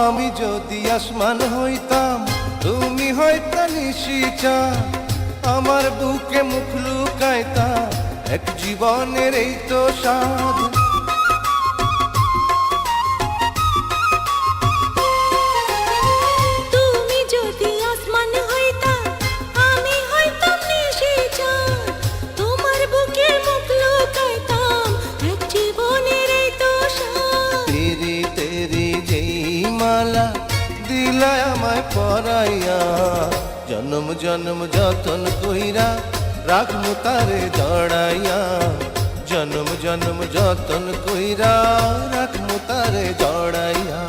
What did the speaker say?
আমি যদি আসমান হইতাম তুমি হইতা নিশিচা, আমার বুকে মুখ লুকাইতা এক জীবনের এই তো স্বাদ। তুমি যদি আসমান হইতা আমি হইতাম নিশিচা, তোমার বুকে মুখ লুকাইতাম এক জীবনের এই তো স্বাদ। তেরি তেরি যেই মালা দিলা আমায় পরাইয়া, জনম জনম যতন কইরা রাখমু তারে জড়াইয়া, জনম জনম যতন কইরা রাখমু তারে জড়াইয়া।